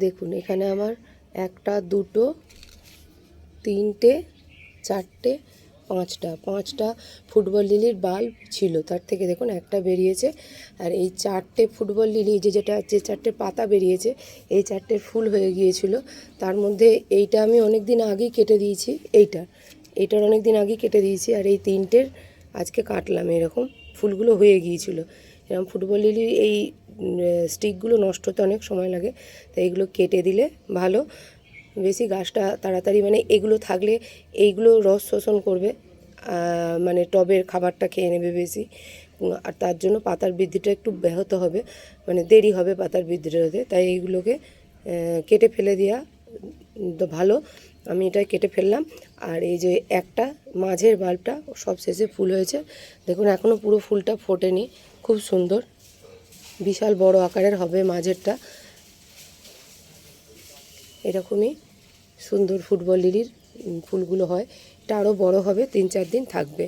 দেখুন এখানে আমার একটা, দুটো, তিনটে, চারটে, পাঁচটা ফুটবল লিলির বাল্ব ছিল, তার থেকে দেখুন একটা বেরিয়েছে। আর এই চারটে ফুটবল লিলি যে চারটে পাতা বেরিয়েছে, এই চারটের ফুল হয়ে গিয়েছিল। তার মধ্যে এইটা আমি অনেক দিন আগেই কেটে দিয়েছি, এইটার অনেক দিন আগেই কেটে দিয়েছি। আর এই তিনটের আজকে কাটলাম। এরকম ফুলগুলো হয়ে গিয়েছিল। এরকম ফুটবল লিলির এই স্টিকগুলো নষ্ট হতে অনেক সময় লাগে, তাই এগুলো কেটে দিলে ভালো। বেশি গাছটা তাড়াতাড়ি, মানে এগুলো থাকলে এইগুলো রস শোষণ করবে, মানে টবের খাবারটা খেয়ে নেবে বেশি। আর তার জন্য পাতার বৃদ্ধিটা একটু ব্যাহত হবে, মানে দেরি হবে পাতার বৃদ্ধিটা হতে। তাই এইগুলোকে কেটে ফেলে দেওয়া তো ভালো। আমি এটা কেটে ফেললাম। আর এই যে একটা মাঝের বাল্বটা সব শেষে ফুল হয়েছে, দেখুন এখনও পুরো ফুলটা ফোটেনি, খুব সুন্দর, বিশাল বড় আকারের হবে মাঝেরটা। এরকমই সুন্দর ফুটবল লিলির ফুলগুলো হয়। এটা আরও বড় হবে, 3-4 দিন থাকবে।